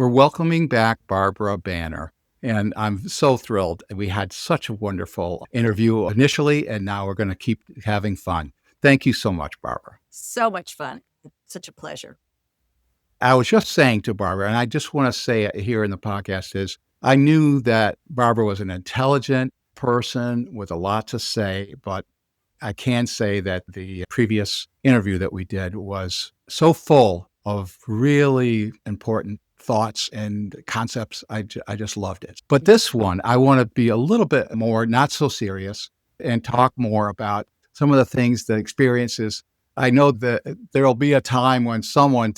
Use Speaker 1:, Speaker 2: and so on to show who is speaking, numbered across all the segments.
Speaker 1: We're welcoming back Barbara Banner, and I'm so thrilled. We had such a wonderful interview initially, and now we're going to keep having fun. Thank you so much, Barbara.
Speaker 2: So much fun. Such a pleasure.
Speaker 1: I was just saying to Barbara, and I just want to say it here in the podcast, is I knew that Barbara was an intelligent person with a lot to say, but I can say that the previous interview that we did was so full of really important thoughts and concepts. I just loved it. But this one, I want to be a little bit more, not so serious, and talk more about some of the things, the experiences. I know that there'll be a time when someone,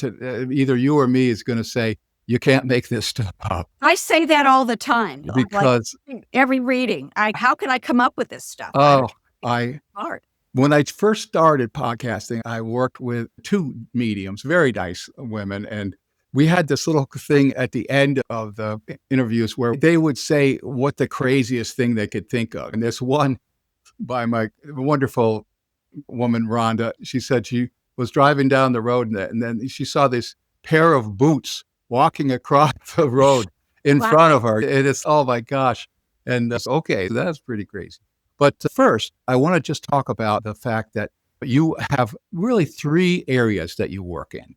Speaker 1: either you or me, is going to say, you can't make this stuff up.
Speaker 2: I say that all the time.
Speaker 1: Because
Speaker 2: every reading, how can I come up with this stuff? Hard.
Speaker 1: When I first started podcasting, I worked with two mediums, very nice women, and we had this little thing at the end of the interviews where they would say what the craziest thing they could think of. And this one by my wonderful woman, Rhonda, she said she was driving down the road and then she saw this pair of boots walking across the road in front of her. And it's, oh my gosh. And okay, that's pretty crazy. But first, I want to just talk about the fact that you have really three areas that you work in.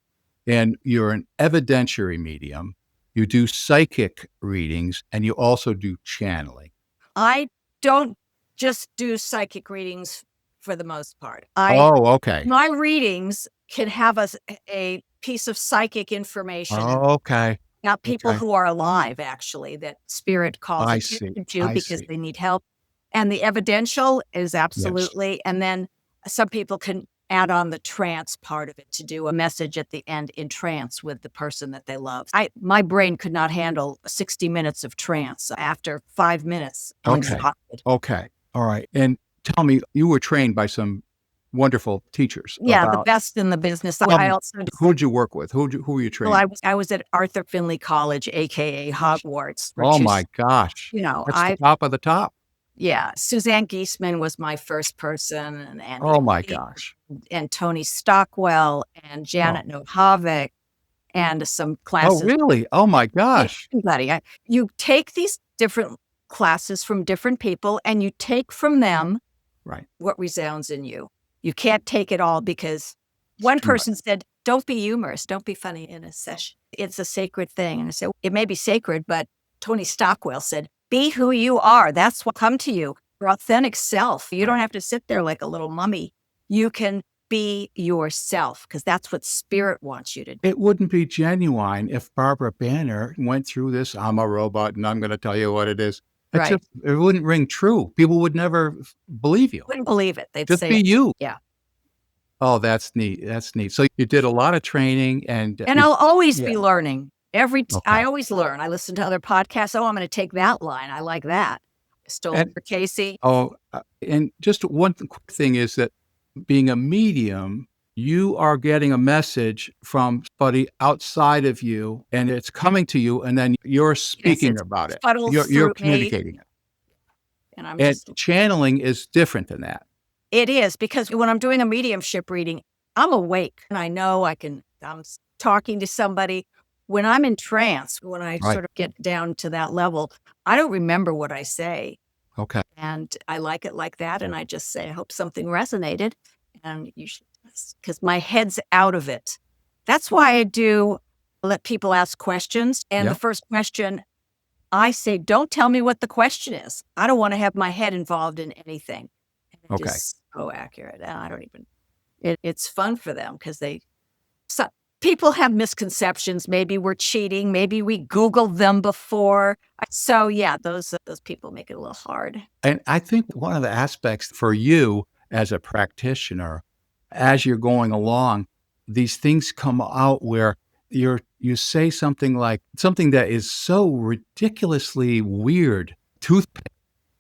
Speaker 1: And you're an evidentiary medium, you do psychic readings, and you also do channeling.
Speaker 2: I don't just do psychic readings for the most part.
Speaker 1: Okay.
Speaker 2: My readings can have a piece of psychic information.
Speaker 1: Okay.
Speaker 2: Now, people who are alive, actually, that spirit calls attention to because they need help. And the evidential is absolutely, and then some people can add on the trance part of it to do a message at the end in trance with the person that they love. My brain could not handle 60 minutes of trance. After 5 minutes, I'm exhausted.
Speaker 1: Okay. All right. And tell me, you were trained by some wonderful teachers.
Speaker 2: Yeah, the best in the business.
Speaker 1: Who'd you work with? Who were you trained?
Speaker 2: Well, I was at Arthur Findlay College, AKA Hogwarts.
Speaker 1: Oh my gosh. That's the top of the top.
Speaker 2: Yeah. Suzanne Geisman was my first person. And
Speaker 1: oh my gosh.
Speaker 2: And Tony Stockwell and Janet Nohavik and some classes.
Speaker 1: Oh, really? Oh my gosh.
Speaker 2: Everybody. You take these different classes from different people and you take from them what resounds in you. You can't take it all because one person said, don't be humorous, don't be funny in a session. It's a sacred thing. And I said, it may be sacred, but Tony Stockwell said, be who you are. That's what come to you, your authentic self. You don't have to sit there like a little mummy. You can be yourself because that's what spirit wants you to do.
Speaker 1: It wouldn't be genuine if Barbara Banner went through this, I'm a robot and I'm going to tell you what it is. It wouldn't ring true. People would never believe you.
Speaker 2: Wouldn't believe it. They'd
Speaker 1: just
Speaker 2: say
Speaker 1: be you.
Speaker 2: Yeah.
Speaker 1: Oh, that's neat. That's neat. So you did a lot of training and
Speaker 2: I'll always be learning. I always learn. I listen to other podcasts. Oh, I'm going to take that line. I like that. Stole for Casey.
Speaker 1: And just one quick thing is that being a medium, you are getting a message from somebody outside of you and it's coming to you and then you're speaking about it. You're communicating it. And channeling is different than that.
Speaker 2: It is because when I'm doing a mediumship reading, I'm awake and I know I'm talking to somebody. When I'm in trance, when I sort of get down to that level, I don't remember what I say.
Speaker 1: Okay.
Speaker 2: And I like it like that. And I just say, I hope something resonated. And you should, because my head's out of it. That's why I do let people ask questions. And the first question, I say, don't tell me what the question is. I don't want to have my head involved in anything. And it is so accurate. And I don't even, it's fun for them because people have misconceptions. Maybe we're cheating. Maybe we Googled them before. So those people make it a little hard.
Speaker 1: And I think one of the aspects for you as a practitioner, as you're going along, these things come out where you say something that is so ridiculously weird, toothpick,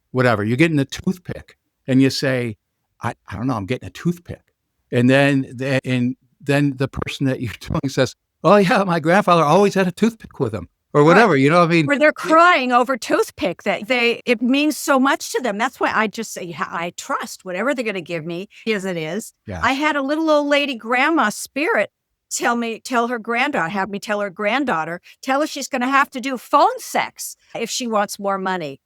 Speaker 1: whatever. You're getting a toothpick and you say, I don't know, I'm getting a toothpick. And then the person that you're doing says, oh yeah, my grandfather always had a toothpick with him or whatever, you know what I mean?
Speaker 2: Or they're crying over toothpick it means so much to them. That's why I just say, I trust whatever they're going to give me as it is.
Speaker 1: Yeah.
Speaker 2: I had a little old lady grandma spirit tell her granddaughter, have me tell her granddaughter, tell her she's going to have to do phone sex if she wants more money.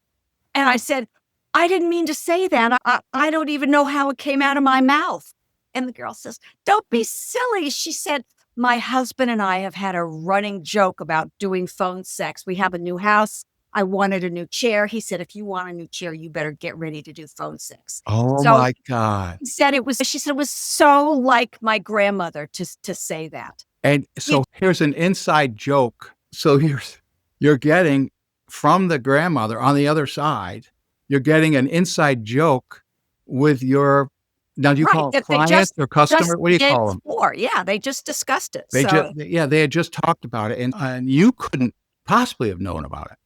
Speaker 2: And I said, I didn't mean to say that. I don't even know how it came out of my mouth. And the girl says, don't be silly. She said, my husband and I have had a running joke about doing phone sex. We have a new house. I wanted a new chair. He said, if you want a new chair, you better get ready to do phone sex.
Speaker 1: Oh
Speaker 2: So
Speaker 1: my God.
Speaker 2: she said it was so like my grandmother to say that.
Speaker 1: And so here's an inside joke. So you're getting from the grandmother on the other side, you're getting an inside joke with your, now do you call it client or customer? What do you call them?
Speaker 2: Yeah, they just discussed it.
Speaker 1: They had just talked about it and you couldn't possibly have known about it.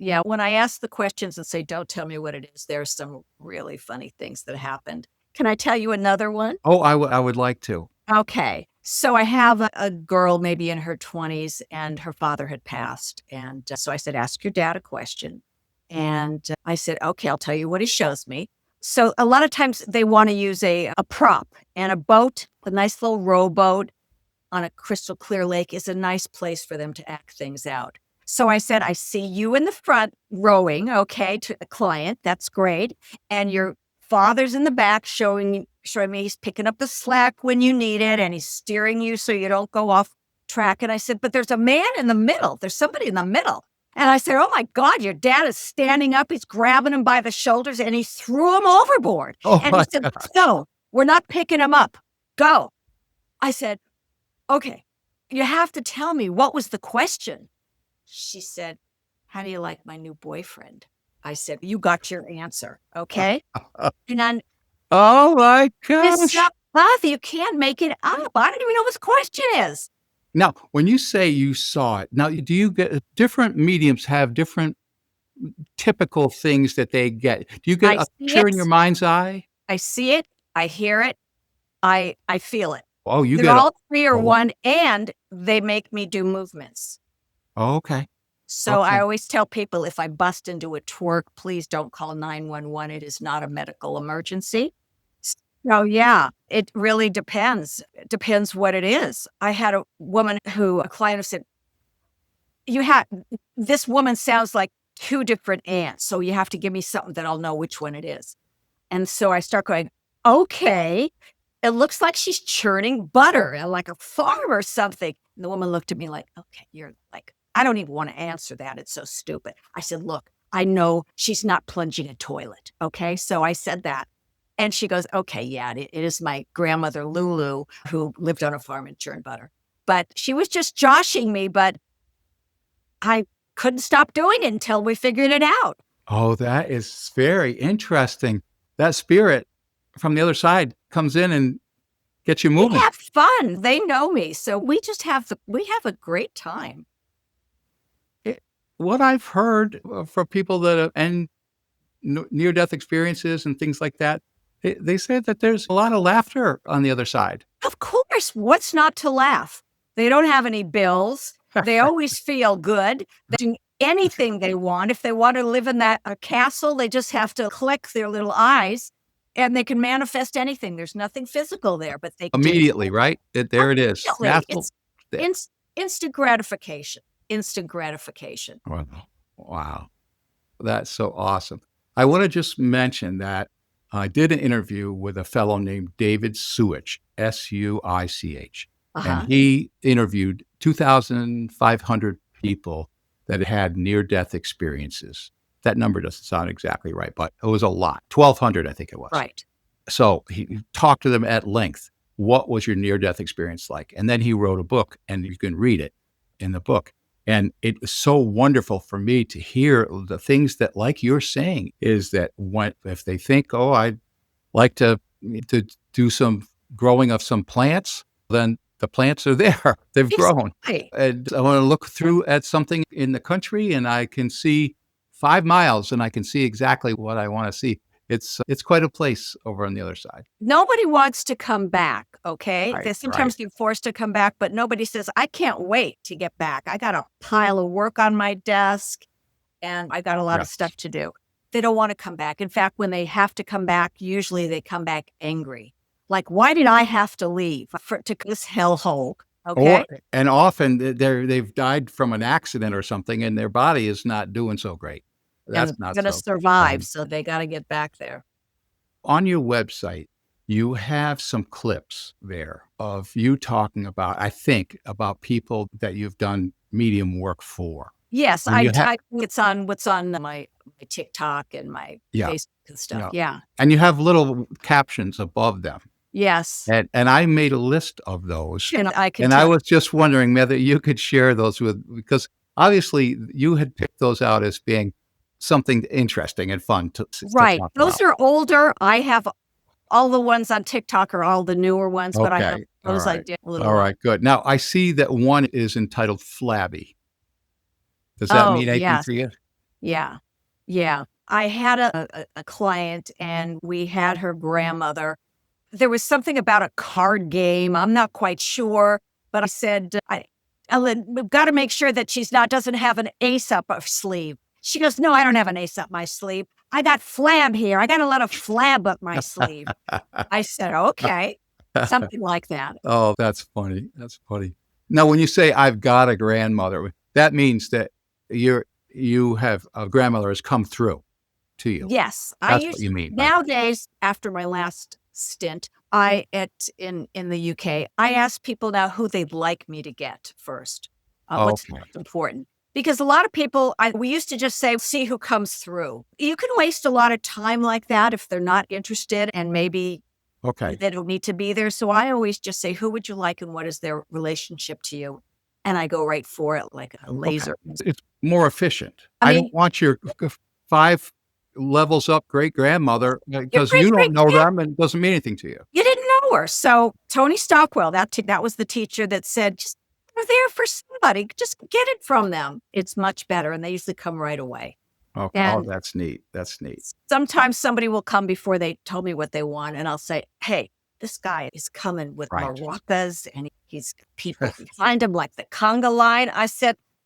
Speaker 2: Yeah, when I ask the questions and say, don't tell me what it is, there's some really funny things that happened. Can I tell you another one?
Speaker 1: Oh, I would like to.
Speaker 2: Okay. So I have a girl maybe in her 20s and her father had passed. And so I said, ask your dad a question. And I said, okay, I'll tell you what he shows me. So a lot of times they want to use a prop, and a boat, a nice little rowboat on a crystal clear lake is a nice place for them to act things out. So I said, I see you in the front rowing, okay, to the client. That's great. And your father's in the back showing me he's picking up the slack when you need it, and he's steering you so you don't go off track. And I said, but there's a man in the middle. There's somebody in the middle. And I said, oh my God, your dad is standing up. He's grabbing him by the shoulders and he threw him overboard.
Speaker 1: Oh
Speaker 2: and he said,
Speaker 1: God.
Speaker 2: no, we're not picking him up. Go. I said, okay, you have to tell me, what was the question? She said, how do you like my new boyfriend? I said, you got your answer. Okay. And then,
Speaker 1: oh my gosh.
Speaker 2: Miss Beth, you can't make it up. I don't even know what the question is.
Speaker 1: Now, when you say you saw it, now do you get different mediums have different typical things that they get? Do you get a picture in your mind's eye?
Speaker 2: I see it. I hear it. I feel it.
Speaker 1: Oh, you
Speaker 2: They're
Speaker 1: get
Speaker 2: all three are one, and they make me do movements.
Speaker 1: Oh, okay.
Speaker 2: So I always tell people, if I bust into a twerk, please don't call 911. It is not a medical emergency. So yeah, it really depends. It depends what it is. I had a client who said, this woman sounds like two different aunts. So you have to give me something that I'll know which one it is. And so I start going, okay, it looks like she's churning butter, like a farm or something. And the woman looked at me like, okay, you're like, I don't even want to answer that. It's so stupid. I said, look, I know she's not plunging a toilet. Okay. So I said that. And she goes, okay, yeah, it is my grandmother, Lulu, who lived on a farm and churned butter. But she was just joshing me, but I couldn't stop doing it until we figured it out.
Speaker 1: Oh, that is very interesting. That spirit from the other side comes in and gets you moving.
Speaker 2: We have fun. They know me. So we just have a great time.
Speaker 1: What I've heard from people that have near-death experiences and things like that, they say that there's a lot of laughter on the other side.
Speaker 2: Of course. What's not to laugh? They don't have any bills. They always feel good. They do anything they want. If they want to live in a castle, they just have to click their little eyes and they can manifest anything. There's nothing physical there, but they
Speaker 1: immediately, right? There it is.
Speaker 2: It's instant gratification. Instant gratification.
Speaker 1: Wow. That's so awesome. I want to just mention that I did an interview with a fellow named David Suich, Suich. And he interviewed 2,500 people that had near-death experiences. That number doesn't sound exactly right, but it was a lot. 1,200, I think it was.
Speaker 2: Right.
Speaker 1: So he talked to them at length. What was your near-death experience like? And then he wrote a book, and you can read it in the book. And it was so wonderful for me to hear the things that, like you're saying, is that if they think, oh, I'd like to do some growing of some plants, then the plants are there. They've grown. And I want to look through at something in the country and I can see 5 miles and I can see exactly what I want to see. It's quite a place over on the other side.
Speaker 2: Nobody wants to come back, okay? Sometimes you're forced to come back, but nobody says, I can't wait to get back. I got a pile of work on my desk and I got a lot of stuff to do. They don't want to come back. In fact, when they have to come back, usually they come back angry. Like, why did I have to leave to this hellhole? Okay.
Speaker 1: And often they've died from an accident or something, and their body is not doing so great.
Speaker 2: And
Speaker 1: That's not
Speaker 2: going to
Speaker 1: so.
Speaker 2: survive. So they got to get back there.
Speaker 1: On your website, you have some clips there of you talking about, I think, about people that you've done medium work for.
Speaker 2: Yes,
Speaker 1: And you have,
Speaker 2: it's on what's on my TikTok and my
Speaker 1: yeah,
Speaker 2: Facebook and stuff.
Speaker 1: yeah,
Speaker 2: Yeah.
Speaker 1: and you have little captions above them.
Speaker 2: Yes.
Speaker 1: And I made a list of those,
Speaker 2: And I can
Speaker 1: and I
Speaker 2: tell
Speaker 1: was just wondering whether you could share those because obviously you had picked those out as being something interesting and fun to
Speaker 2: right.
Speaker 1: talk
Speaker 2: Those
Speaker 1: about.
Speaker 2: are older. I have all the ones on TikTok are all the newer ones, but I have
Speaker 1: Okay, all
Speaker 2: those I
Speaker 1: right,
Speaker 2: did a little
Speaker 1: all
Speaker 2: while.
Speaker 1: right, good. Now I see that one is entitled Flabby. Does that
Speaker 2: Oh,
Speaker 1: mean anything
Speaker 2: yes.
Speaker 1: for you?
Speaker 2: Yeah. Yeah. I had a client and we had her grandmother. There was something about a card game. I'm not quite sure, but I said, Ellen, we've got to make sure that doesn't have an ace up her sleeve. She goes, no, I don't have an ace up my sleeve. I got flab here. I got a lot of flab up my sleeve. I said, okay, something like that.
Speaker 1: Oh, that's funny. That's funny. Now, when you say I've got a grandmother, that means that you have a grandmother has come through to you.
Speaker 2: Yes,
Speaker 1: That's what you mean by that.
Speaker 2: nowadays, after my last stint, in the UK, I ask people now who they'd like me to get first. What's
Speaker 1: Okay.
Speaker 2: most important? Because a lot of people, we used to just say, see who comes through. You can waste a lot of time like that if they're not interested and maybe
Speaker 1: Okay.
Speaker 2: they don't need to be there. So I always just say, who would you like and what is their relationship to you? And I go right for it like a laser.
Speaker 1: It's more efficient.
Speaker 2: I
Speaker 1: I
Speaker 2: mean,
Speaker 1: don't want your 5 levels up great grandmother
Speaker 2: your
Speaker 1: because
Speaker 2: great
Speaker 1: you
Speaker 2: great
Speaker 1: don't know them and it doesn't mean anything to you.
Speaker 2: You didn't know her. So Tony Stockwell, that was the teacher that said, just they're there for somebody. Just get it from them. It's much better. And they usually come right away.
Speaker 1: Oh,
Speaker 2: And
Speaker 1: that's neat. That's neat.
Speaker 2: sometimes somebody will come before they told me what they want. And I'll say, hey, this guy is coming with
Speaker 1: Right.
Speaker 2: maracas and he's got people behind him like the conga line.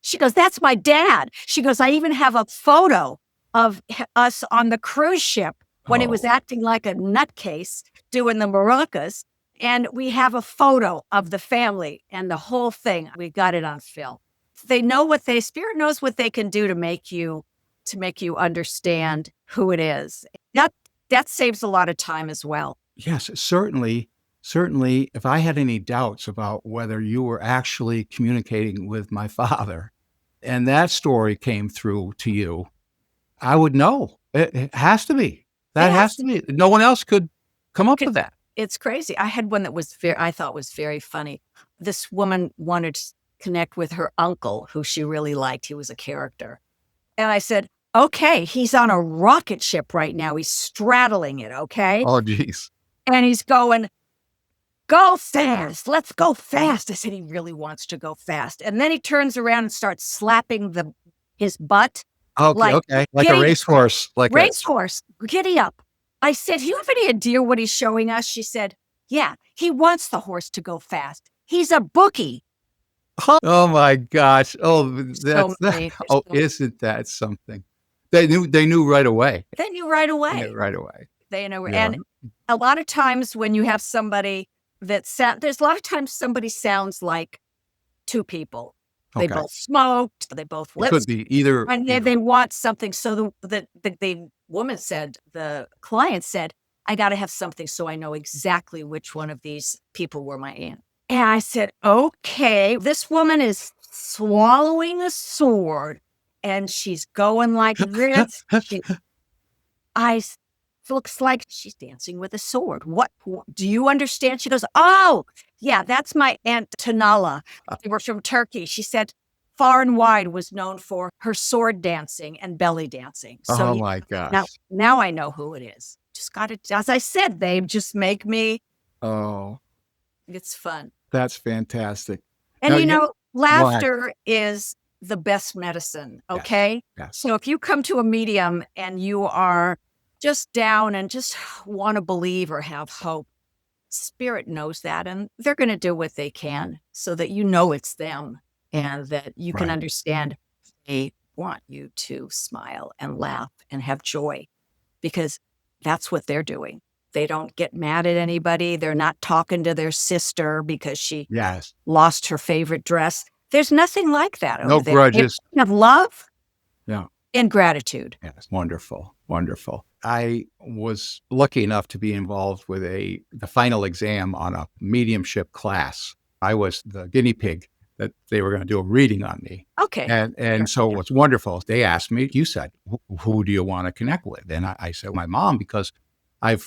Speaker 2: She goes, that's my dad. She goes, I even have a photo of us on the cruise ship when he was
Speaker 1: Oh,
Speaker 2: acting like a nutcase doing the maracas. And we have a photo of the family and the whole thing. We got it on film. They know Spirit knows what they can do to make you understand who it is. That saves a lot of time as well.
Speaker 1: yes, certainly. Certainly, if I had any doubts about whether you were actually communicating with my father and that story came through to you, I would know. It has to be. That has
Speaker 2: Yes.
Speaker 1: to be. No one else could come up with that.
Speaker 2: It's crazy. I had one that I thought was very funny. This woman wanted to connect with her uncle, who she really liked. He was a character. And I said, okay, he's on a rocket ship right now. He's straddling it, okay?
Speaker 1: Oh, geez.
Speaker 2: And he's going, go fast. Let's go fast. I said, he really wants to go fast. And then he turns around and starts slapping his butt.
Speaker 1: Okay, okay. Like a racehorse.
Speaker 2: Racehorse, giddy up. I said, do you have any idea what he's showing us? She said, yeah, he wants the horse to go fast. He's a bookie.
Speaker 1: Oh my gosh. Oh,
Speaker 2: So many.
Speaker 1: oh, isn't that something? They knew right away.
Speaker 2: They knew right
Speaker 1: They
Speaker 2: away.
Speaker 1: knew right away.
Speaker 2: They know.
Speaker 1: Yeah.
Speaker 2: And a lot of times when you have somebody there's a lot of times somebody sounds like two people. They
Speaker 1: Okay.
Speaker 2: both smoked, they both
Speaker 1: It could
Speaker 2: lips,
Speaker 1: be either.
Speaker 2: and they want something. So the woman said, the client said, I got to have something so I know exactly which one of these people were my aunt. And I said, okay, this woman is swallowing a sword and she's going like this. Looks like she's dancing with a sword. What do you understand? She goes, oh, yeah, that's my Aunt Tanala. They were from Turkey. She said far and wide was known for her sword dancing and belly dancing. So
Speaker 1: Oh my gosh.
Speaker 2: now I know who it is. Just got it. As I said, they just make me.
Speaker 1: Oh,
Speaker 2: It's fun.
Speaker 1: that's fantastic.
Speaker 2: And
Speaker 1: Now,
Speaker 2: laughter is the best medicine. Okay.
Speaker 1: Yes.
Speaker 2: So if you come to a medium and you are just down and just want to believe or have hope, Spirit knows that, and they're going to do what they can so that it's them and that you can
Speaker 1: Right.
Speaker 2: understand they want you to smile and laugh and have joy, because that's what they're doing. They don't get mad at anybody. They're not talking to their sister because she
Speaker 1: Yes.
Speaker 2: lost her favorite dress. There's nothing like that
Speaker 1: No
Speaker 2: over there.
Speaker 1: grudges.
Speaker 2: They have love
Speaker 1: Yeah.
Speaker 2: and gratitude.
Speaker 1: Yes. Wonderful. Wonderful. I was lucky enough to be involved with the final exam on a mediumship class. I was the guinea pig that they were going to do a reading on me.
Speaker 2: Okay.
Speaker 1: And so what's wonderful, they asked me, you said, who do you want to connect with? And I said, my mom, because I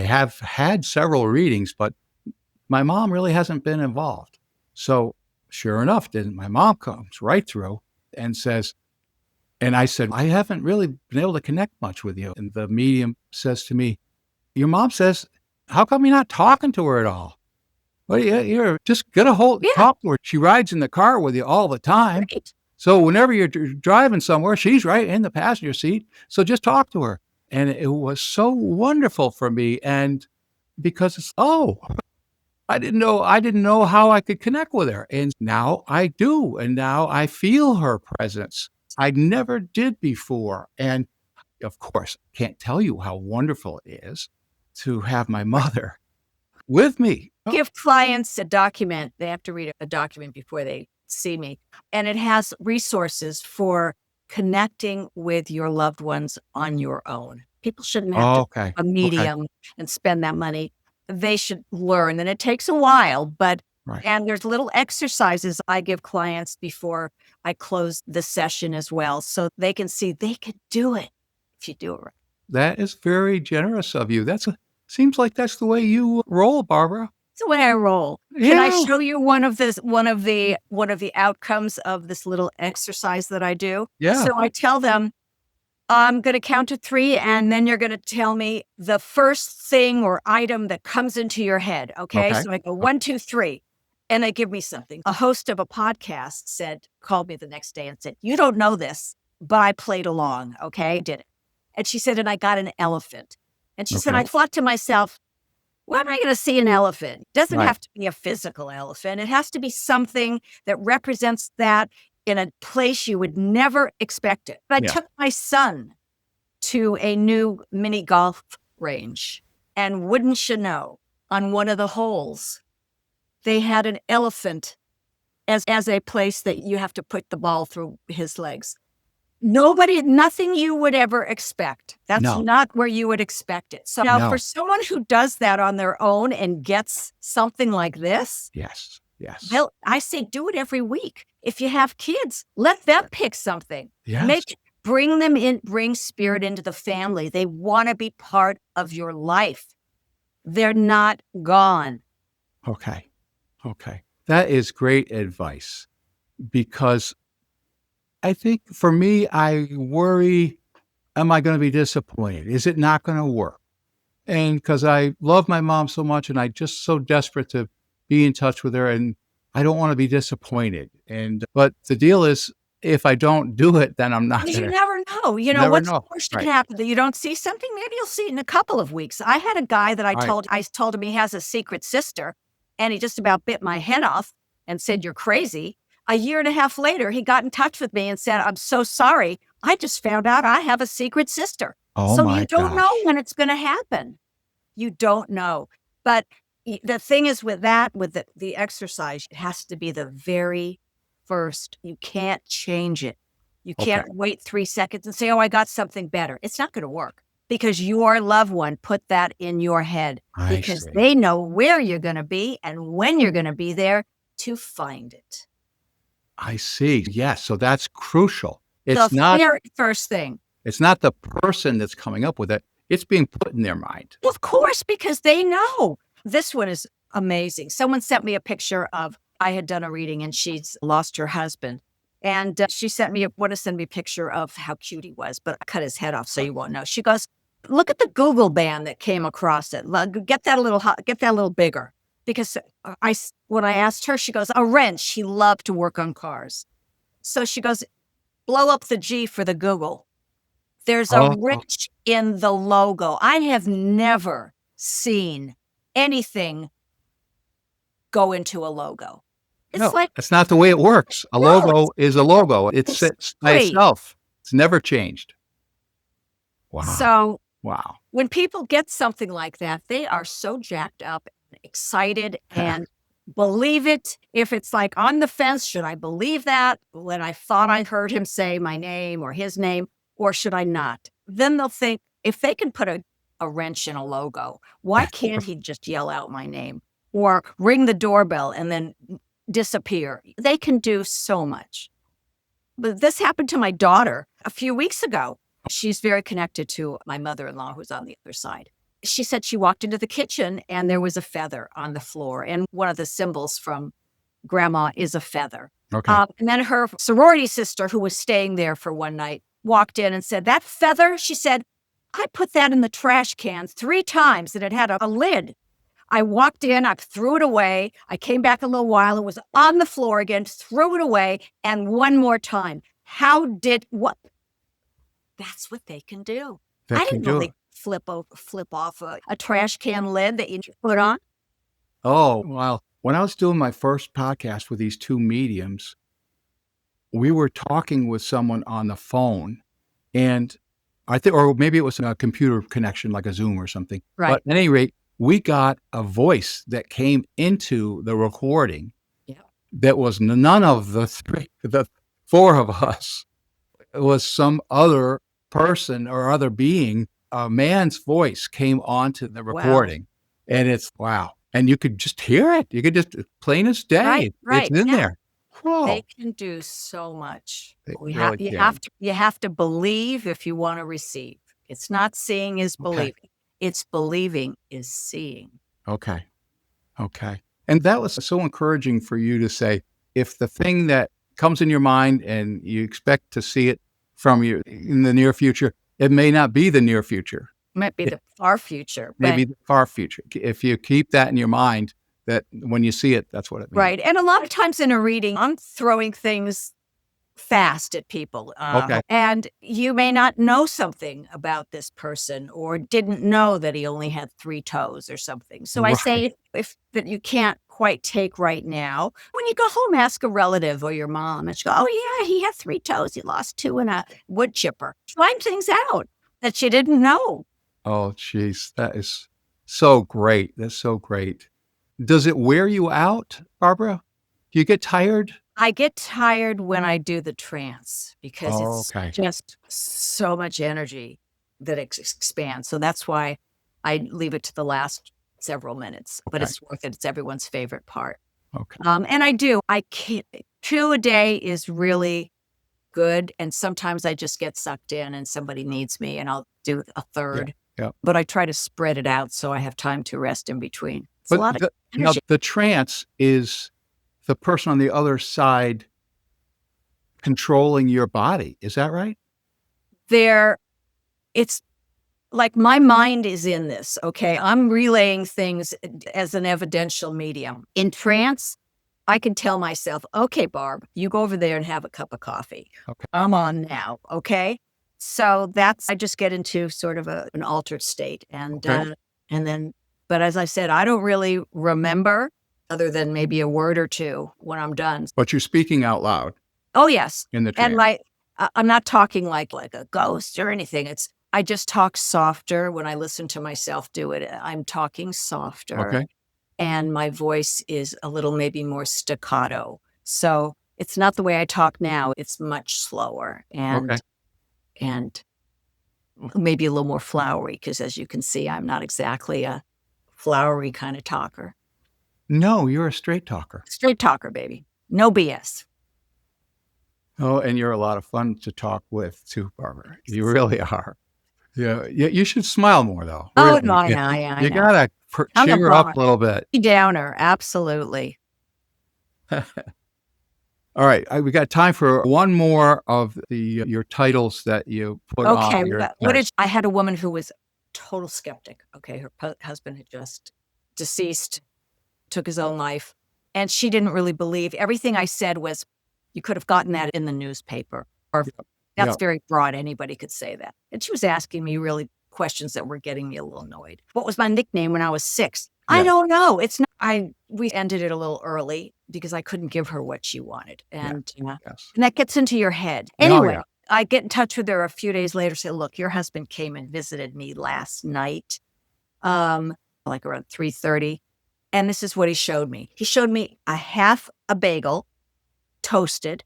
Speaker 1: have had several readings, but my mom really hasn't been involved. So sure enough, then my mom comes right through and says, and I said, I haven't really been able to connect much with you. And the medium says to me, your mom says, how come you're not talking to her at all? Well, you're just get a hold, talk to her. She rides in the car with you all the time.
Speaker 2: Right.
Speaker 1: So whenever you're driving somewhere, she's right in the passenger seat. So just talk to her. And it was so wonderful for me. And because it's, I didn't know how I could connect with her. And now I do. And now I feel her presence. I never did before. And of course, I can't tell you how wonderful it is to have my mother with me.
Speaker 2: Give clients a document. They have to read a document before they see me. And it has resources for connecting with your loved ones on your own. People shouldn't have to a medium and spend that money. They should learn. And it takes a while, but and there's little exercises I give clients before I close the session as well. So they can see they could do it if you do it right.
Speaker 1: That is very generous of you. Seems like that's the way you roll, Barbara.
Speaker 2: It's the way I roll.
Speaker 1: Yeah.
Speaker 2: Can I show you one of the outcomes of this little exercise that I do?
Speaker 1: Yeah.
Speaker 2: So I tell them, I'm going to count to 3, and then you're going to tell me the first thing or item that comes into your head. Okay. So I go 1, 2, 3, and they give me something. A host of a podcast called me the next day and said, you don't know this, but I played along. Okay. I did it. And she said, and I got an elephant. And she said, I thought to myself, where am I going to see an elephant? It doesn't have to be a physical elephant. It has to be something that represents that in a place you would never expect it. But I took my son to a new mini golf range. And wouldn't you know, on one of the holes, they had an elephant as a place that you have to put the ball through his legs. Nothing you would ever expect. That's not where you would expect it. So now for someone who does that on their own and gets something like this.
Speaker 1: Yes.
Speaker 2: Well, I say do it every week. If you have kids, let them pick something.
Speaker 1: Yes.
Speaker 2: Bring them in, bring spirit into the family. They want to be part of your life. They're not gone.
Speaker 1: Okay. That is great advice, because I think for me, I worry, am I going to be disappointed? Is it not going to work? And because I love my mom so much and I'm just so desperate to be in touch with her, and I don't want to be disappointed. But the deal is, if I don't do it, then I'm not going to.
Speaker 2: You never know. You know, what's the worst that can happen? That you don't see something? Maybe you'll see it in a couple of weeks. I had a guy that I told him he has a secret sister, and he just about bit my head off and said, you're crazy. A year and a half later, he got in touch with me and said, I'm so sorry. I just found out I have a secret sister. So you don't know when it's going to happen. You don't know. But the thing is with the exercise, it has to be the very first. You can't change it. You can't wait 3 seconds and say, I got something better. It's not going to work, because your loved one put that in your head, because they know where you're going to be and when you're going to be there to find it.
Speaker 1: I see. Yes. So that's crucial.
Speaker 2: It's the very first thing.
Speaker 1: It's not the person that's coming up with it. It's being put in their mind.
Speaker 2: Of course, because they know. This one is amazing. Someone sent me a picture of, I had done a reading and she's lost her husband. And she sent me a picture of how cute he was, but I cut his head off so you won't know. She goes, look at the Google band that came across it. Get that a little bigger. Because when I asked her, she goes, a wrench. He loved to work on cars. So she goes, blow up the G for the Google. There's a wrench in the logo. I have never seen anything go into a logo.
Speaker 1: That's not the way it works. A logo is a logo. It sits by itself. It's never changed. Wow.
Speaker 2: So when people get something like that, they are so jacked up and excited and believe it. If it's like on the fence, should I believe that when I thought I heard him say my name or his name, or should I not? Then they'll think, if they can put a wrench in a logo, why can't he just yell out my name or ring the doorbell and then disappear? They can do so much. But this happened to my daughter a few weeks ago. She's very connected to my mother-in-law, who's on the other side. She said she walked into the kitchen and there was a feather on the floor. And one of the symbols from grandma is a feather.
Speaker 1: Okay.
Speaker 2: And then her sorority sister, who was staying there for one night, walked in and said, that feather, she said, I put that in the trash can 3 times and it had a lid. I walked in, I threw it away. I came back a little while. It was on the floor again, threw it away. And one more time. What? That's what they can do. I didn't know they flip off a trash can lid that you put on.
Speaker 1: Oh, well, when I was doing my first podcast with these 2 mediums, we were talking with someone on the phone, and I think, or maybe it was a computer connection like a Zoom or something.
Speaker 2: Right.
Speaker 1: But at any rate, we got a voice that came into the recording that was none of the 4 of us. It was some other person or other being. A man's voice came onto the recording. Wow. And it's wow. And you could just hear it. You could just, plain as day.
Speaker 2: Right.
Speaker 1: It's in there. Whoa.
Speaker 2: They can do so much.
Speaker 1: You
Speaker 2: have to believe if you want to receive. It's not seeing is believing. Okay. It's believing is seeing.
Speaker 1: Okay. And that was so encouraging for you to say, if the thing that comes in your mind and you expect to see it from you in the near future, it may not be the near future.
Speaker 2: It might be the far future.
Speaker 1: Maybe the far future. If you keep that in your mind, that when you see it, that's what it means.
Speaker 2: Right. And a lot of times in a reading, I'm throwing things fast at people.
Speaker 1: Okay.
Speaker 2: And you may not know something about this person or didn't know that he only had 3 toes or something. So I say if that you can't quite take right now, when you go home, ask a relative or your mom and she go, oh yeah, he had 3 toes. He lost 2 in a wood chipper. Find things out that you didn't know.
Speaker 1: Oh, geez. That is so great. That's so great. Does it wear you out, Barbara? Do you get tired?
Speaker 2: I get tired when I do the trance because it's just so much energy that expands. So that's why I leave it to the last several minutes, but it's worth it. It's everyone's favorite part.
Speaker 1: Okay.
Speaker 2: And I can't, 2 a day is really good. And sometimes I just get sucked in and somebody needs me and I'll do a 3rd.
Speaker 1: Yeah.
Speaker 2: But I try to spread it out so I have time to rest in between. It's
Speaker 1: but
Speaker 2: a lot of energy.
Speaker 1: The trance is the person on the other side controlling your body. Is that right?
Speaker 2: It's like my mind is in this, okay? I'm relaying things as an evidential medium. In trance, I can tell myself, okay, Barb, you go over there and have a cup of coffee.
Speaker 1: Okay.
Speaker 2: I'm on now, okay? So I just get into sort of an altered state. And then, but as I said, I don't really remember other than maybe a word or 2 when I'm done.
Speaker 1: But you're speaking out loud.
Speaker 2: Oh, yes.
Speaker 1: In the trance.
Speaker 2: And I'm not talking like a ghost or anything. I just talk softer when I listen to myself do it. I'm talking softer.
Speaker 1: Okay.
Speaker 2: And my voice is a little maybe more staccato. So it's not the way I talk now. It's much slower and maybe a little more flowery because as you can see, I'm not exactly a flowery kind of talker.
Speaker 1: No, you're a straight talker.
Speaker 2: Straight talker, baby. No BS.
Speaker 1: Oh, and you're a lot of fun to talk with too, Barbara. You really are. Yeah, you should smile more though.
Speaker 2: Oh,
Speaker 1: really.
Speaker 2: no, I know.
Speaker 1: You gotta cheer up a little bit.
Speaker 2: Downer, absolutely.
Speaker 1: All right, we got time for one more of your titles that you put on.
Speaker 2: Okay, I had a woman who was total skeptic. Okay, her husband had just deceased, took his own life, and she didn't really believe. Everything I said was, you could have gotten that in the newspaper. Or that's very broad. Anybody could say that. And she was asking me really questions that were getting me a little annoyed. What was my nickname when I was 6? Yeah. I don't know. It's not. We ended it a little early because I couldn't give her what she wanted, and and that gets into your head. Anyway, I get in touch with her a few days later, say, look, your husband came and visited me last night, like around 3:30. And this is what he showed me. He showed me a bagel, toasted,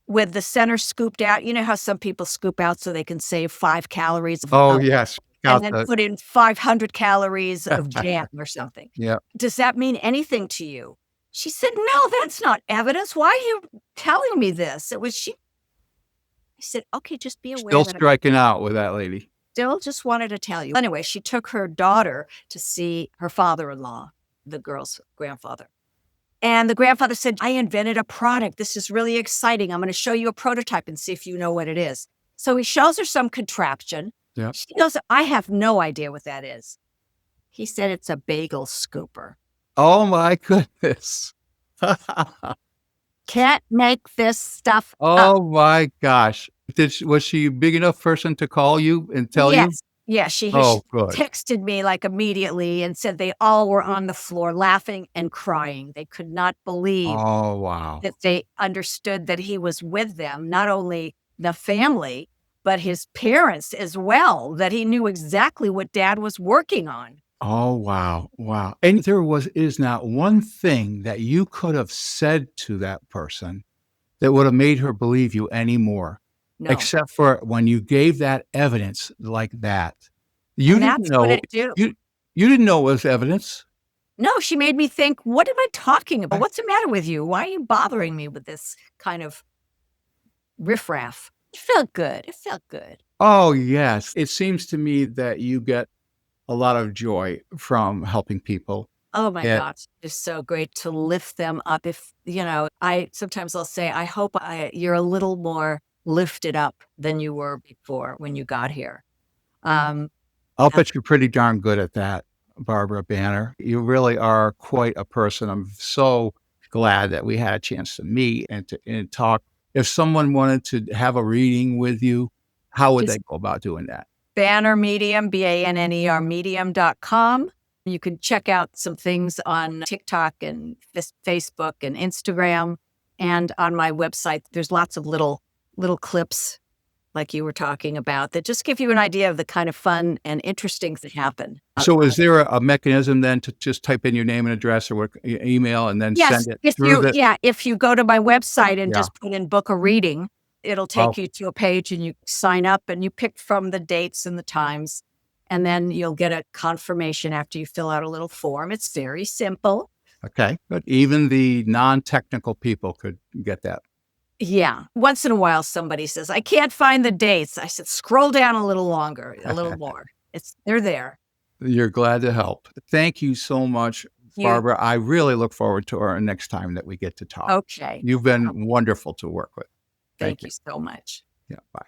Speaker 2: with the center scooped out. You know how some people scoop out so they can save 5 calories
Speaker 1: Oh, yes.
Speaker 2: and then put in 500 calories of jam or something.
Speaker 1: Yeah.
Speaker 2: Does that mean anything to you? She said, no, that's not evidence. Why are you telling me this? It was she. I said, okay, just be aware
Speaker 1: Still
Speaker 2: that
Speaker 1: striking out with that lady.
Speaker 2: still just wanted to tell you. Anyway, she took her daughter to see her father-in-law, the girl's grandfather. And the grandfather said, I invented a product. This is really exciting. I'm going to show you a prototype and see if you know what it is. So he shows her some contraption.
Speaker 1: Yeah.
Speaker 2: She goes, I have no idea what that is. He said, it's a bagel scooper.
Speaker 1: Oh, my goodness.
Speaker 2: Can't make this stuff up.
Speaker 1: Oh, my gosh. Was she a big enough person to call you and tell you?
Speaker 2: Yes. Yeah, she
Speaker 1: Oh, good.
Speaker 2: texted me like immediately and said they all were on the floor laughing and crying. They could not believe
Speaker 1: Oh, wow.
Speaker 2: that they understood that he was with them, not only the family, but his parents as well, that he knew exactly what Dad was working on.
Speaker 1: Oh, wow. Wow. And is not one thing that you could have said to that person that would have made her believe you anymore.
Speaker 2: No.
Speaker 1: Except for when you gave that evidence like that. You
Speaker 2: And
Speaker 1: didn't
Speaker 2: that's
Speaker 1: know
Speaker 2: what it do.
Speaker 1: you didn't know it was evidence.
Speaker 2: No, she made me think, what am I talking about? What's the matter with you? Why are you bothering me with this kind of riffraff? It felt good. It felt good.
Speaker 1: Oh, yes. It seems to me that you get a lot of joy from helping people.
Speaker 2: Oh my gosh, it's so great to lift them up. If, sometimes I'll say, I hope you're a little more lifted up than you were before when you got here.
Speaker 1: I'll bet you're pretty darn good at that, Barbara Banner. You really are quite a person. I'm so glad that we had a chance to meet and talk. If someone wanted to have a reading with you, how would they go about doing that?
Speaker 2: Banner Medium, BANNER medium.com. You can check out some things on TikTok and Facebook and Instagram. And on my website, there's lots of little clips like you were talking about that just give you an idea of the kind of fun and interesting things that happen.
Speaker 1: So is there a mechanism then to just type in your name and address or email and then send it through?
Speaker 2: If you go to my website and just put in book a reading, it'll take you to a page and you sign up and you pick from the dates and the times. And then you'll get a confirmation after you fill out a little form. It's very simple.
Speaker 1: Okay. But even the non-technical people could get that.
Speaker 2: Yeah. Once in a while, somebody says, I can't find the dates. I said, scroll down a little longer, a little more. They're there.
Speaker 1: You're glad to help. Thank you so much, Barbara. I really look forward to our next time that we get to talk.
Speaker 2: Okay.
Speaker 1: You've been wonderful to work with.
Speaker 2: Thank you so much.
Speaker 1: Yeah. Bye.